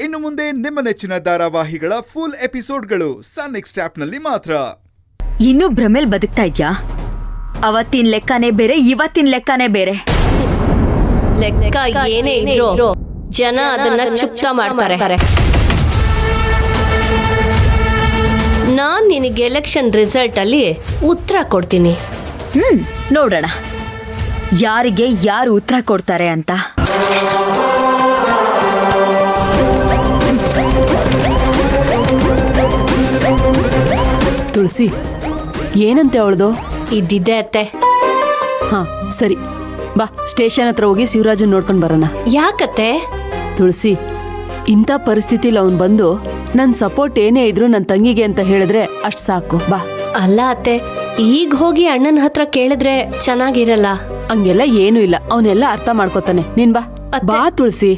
ಇನ್ನು ಮುಂದೆ ನಿಮ್ಮ ನೆಚ್ಚಿನ ಧಾರಾವಾಹಿಗಳ ಫುಲ್ ಎಪಿಸೋಡ್ಗಳು ಸನ್ ನೆಕ್ಸ್ಟ್ ಆಪ್ನಲ್ಲಿ ಮಾತ್ರ. ಇನ್ನೂ ಭ್ರಮೆಲ್ ಬದುಕ್ತಾ ಇದ್ಯಾ? ಅವತ್ತಿನ ಲೆಕ್ಕನೇ ಬೇರೆ, ಇವತ್ತಿನ ಲೆಕ್ಕನೇ ಬೇರೆ. ಲೆಕ್ಕ ಏನೇ ಇದ್ರು ಜನ ಅದನ್ನ ಚುಕ್ತ ಮಾಡ್ತಾರೆ. ನಾನ್ ನಿನಗೆ ಎಲೆಕ್ಷನ್ ರಿಸಲ್ಟ್ ಅಲ್ಲಿ ಉತ್ತರ ಕೊಡ್ತೀನಿ. ನೋಡೋಣ ಯಾರಿಗೆ ಯಾರು ಉತ್ತರ ಕೊಡ್ತಾರೆ ಅಂತ. ತುಳಸಿ, ಏನಂತೆ ಅವಳದು? ಇದ್ದಿದ್ದೆ ಅತ್ತೆ. ಹಾ ಸರಿ, ಬಾ ಸ್ಟೇಷನ್ ಹತ್ರ ಹೋಗಿ ಶಿವರಾಜನ್ ನೋಡ್ಕೊಂಡ್ ಬರೋಣ. ಯಾಕತ್ತೆ? ತುಳಸಿ, ಇಂಥ ಪರಿಸ್ಥಿತಿಲಿ ಅವನ್ ಬಂದು ನನ್ ಸಪೋರ್ಟ್ ಏನೇ ಇದ್ರು ನನ್ನ ತಂಗಿಗೆ ಅಂತ ಹೇಳಿದ್ರೆ ಅಷ್ಟ್ ಸಾಕು. ಬಾ. ಅಲ್ಲ ಅತ್ತೆ, ಈಗ ಹೋಗಿ ಅಣ್ಣನ ಹತ್ರ ಕೇಳಿದ್ರೆ ಚೆನ್ನಾಗಿರಲ್ಲ. ಹಂಗೆಲ್ಲ ಏನೂ ಇಲ್ಲ, ಅವನೆಲ್ಲ ಅರ್ಥ ಮಾಡ್ಕೋತಾನೆ. ನೀನ್ ಬಾ. ಬಾ ತುಳಸಿ.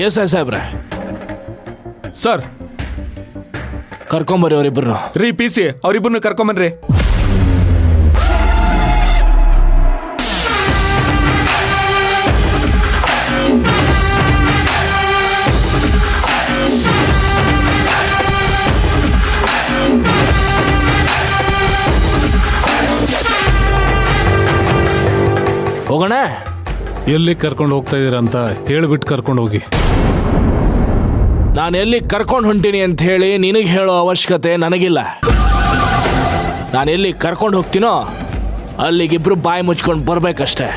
ಎಸ್ ಐ ಸಾಹೇಬ್ರೆ. ಸರ್, ಕರ್ಕೊಂಬರ್ರಿ ಅವರಿಬ್ಬರು. ರೀ ಪಿ ಸಿ, ಅವರಿಬ್ಬರನ್ನ ಕರ್ಕೊಂಬನ್ರಿ. ಹೋಗೋಣ. ಎಲ್ಲಿ ಕರ್ಕೊಂಡು ಹೋಗ್ತಾ ಇದೀರ ಅಂತ ಹೇಳ್ಬಿಟ್ಟು ಕರ್ಕೊಂಡು ಹೋಗಿ. ನಾನು ಎಲ್ಲಿ ಕರ್ಕೊಂಡು ಹೊಂಟೀನಿ ಅಂತ ಹೇಳಿ ನಿನಗೆ ಹೇಳೋ ಅವಶ್ಯಕತೆ ನನಗಿಲ್ಲ. ನಾನು ಎಲ್ಲಿ ಕರ್ಕೊಂಡು ಹೋಗ್ತೀನೋ ಅಲ್ಲಿಗಿಬ್ರು ಬಾಯಿ ಮುಚ್ಕೊಂಡು ಬರ್ಬೇಕಷ್ಟೆ.